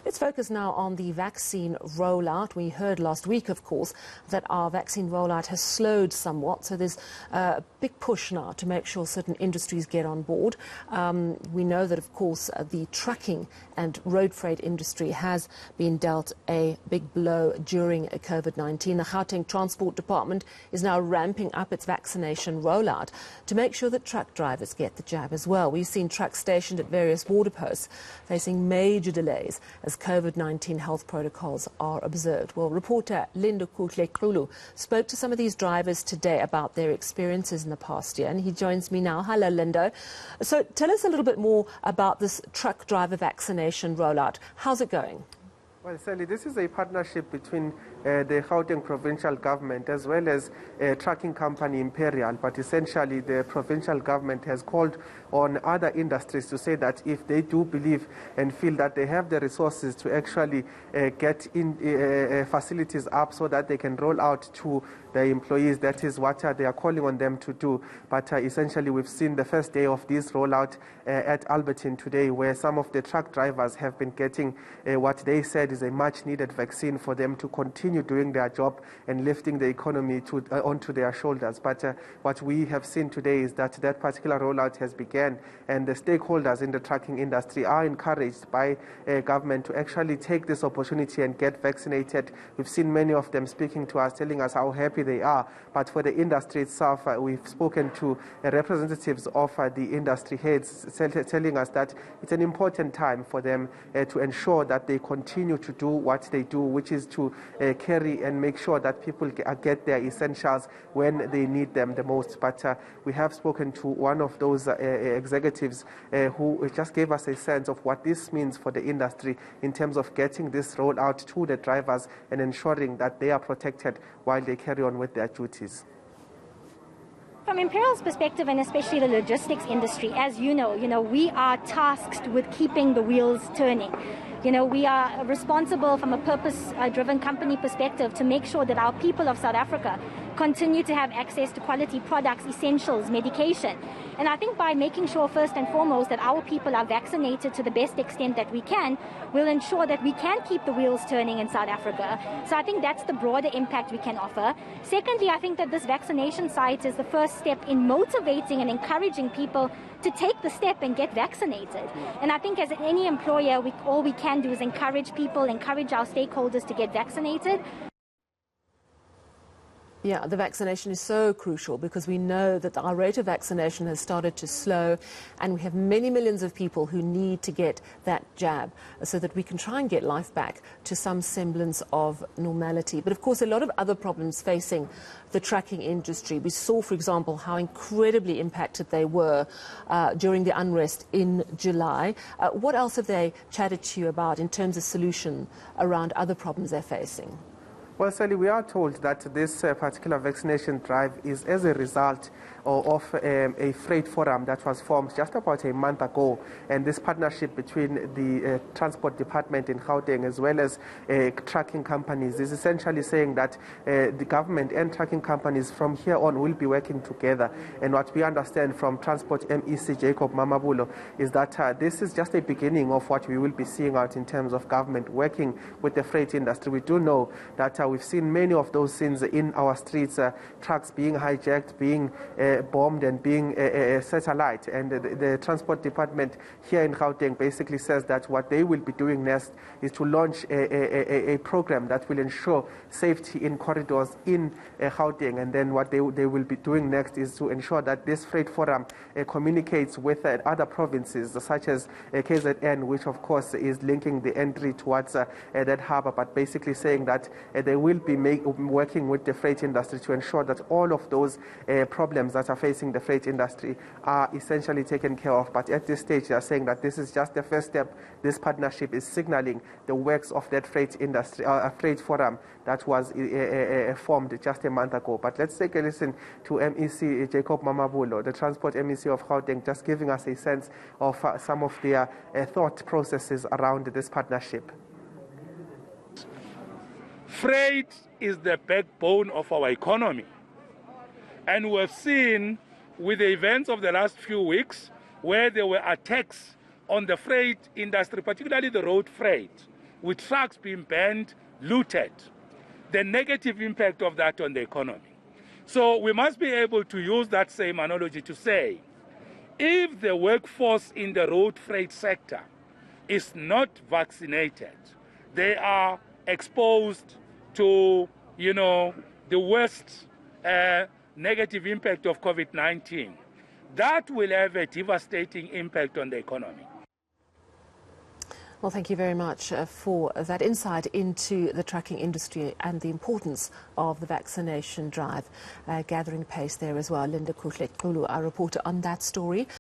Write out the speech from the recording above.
Let's focus now on the vaccine rollout. We heard last week, of course, that our vaccine rollout has slowed somewhat. So there's a big push now to make sure certain industries get on board. We know that, of course, the trucking and road freight industry has been dealt a big blow during COVID-19. The Gauteng Transport Department is now ramping up its vaccination rollout to make sure that truck drivers get the jab as well. We've seen trucks stationed at various border posts facing major delays as COVID-19 health protocols are observed. Well, reporter Lindokuhle Xulu spoke to some of these drivers today about their experiences in the past year, and he joins me now. Hello, Lindo. So tell us a little bit more about this truck driver vaccination rollout. How's it going? Well, Sally, this is a partnership between the Gauteng provincial government as well as a trucking company Imperial, but essentially the provincial government has called on other industries to say that if they do believe and feel that they have the resources to actually get in facilities up so that they can roll out to the employees, that is what they are calling on them to do. But essentially we've seen the first day of this rollout at Albertine today, where some of the truck drivers have been getting what they said is a much needed vaccine for them to continue doing their job and lifting the economy onto their shoulders. But what we have seen today is that that particular rollout has begun, and the stakeholders in the trucking industry are encouraged by government to actually take this opportunity and get vaccinated. We've seen many of them speaking to us, telling us how happy they are. But for the industry itself, we've spoken to representatives of the industry heads telling us that it's an important time for them to ensure that they continue to do what they do, which is to carry and make sure that people get their essentials when they need them the most. But we have spoken to one of those executives who just gave us a sense of what this means for the industry in terms of getting this rolled out to the drivers and ensuring that they are protected while they carry on with their duties. From Imperial's perspective, and especially the logistics industry, as you know, we are tasked with keeping the wheels turning. We are responsible from a purpose-driven company perspective to make sure that our people of South Africa continue to have access to quality products, essentials, medication. And I think by making sure first and foremost that our people are vaccinated to the best extent that we can, we'll ensure that we can keep the wheels turning in South Africa. So I think that's the broader impact we can offer. Secondly, I think that this vaccination site is the first step in motivating and encouraging people to take the step and get vaccinated. And I think as any employer, all we can do is encourage people, encourage our stakeholders to get vaccinated. Yeah, the vaccination is so crucial because we know that our rate of vaccination has started to slow, and we have many millions of people who need to get that jab so that we can try and get life back to some semblance of normality. But of course, a lot of other problems facing the trucking industry. We saw, for example, how incredibly impacted they were during the unrest in July. What else have they chatted to you about in terms of solution around other problems they're facing? Well, Sally, we are told that this particular vaccination drive is as a result of a freight forum that was formed just about a month ago, and this partnership between the transport department in Gauteng as well as trucking companies is essentially saying that the government and trucking companies from here on will be working together. And what we understand from Transport MEC Jacob Mamabulo is that this is just a beginning of what we will be seeing out in terms of government working with the freight industry. We do know that we've seen many of those scenes in our streets, trucks being hijacked, being bombed and being set alight. And the transport department here in Gauteng basically says that what they will be doing next is to launch a program that will ensure safety in corridors in Gauteng. And then what they will be doing next is to ensure that this freight forum communicates with other provinces such as KZN, which of course is linking the entry towards that harbour, but basically saying that they will be working with the freight industry to ensure that all of those problems that are facing the freight industry are essentially taken care of. But at this stage, they are saying that this is just the first step. This partnership is signaling the works of that freight industry, freight forum that was formed just a month ago. But let's take a listen to MEC Jacob Mamabulo, the Transport MEC of Gauteng, just giving us a sense of some of their thought processes around this partnership. Freight is the backbone of our economy. And we've seen with the events of the last few weeks where there were attacks on the freight industry, particularly the road freight, with trucks being banned, looted, the negative impact of that on the economy. So we must be able to use that same analogy to say, if the workforce in the road freight sector is not vaccinated, they are exposed to, the worst negative impact of COVID-19. That will have a devastating impact on the economy. Well, thank you very much for that insight into the trucking industry and the importance of the vaccination drive gathering pace there as well. Lindokuhle Xulu, our reporter on that story.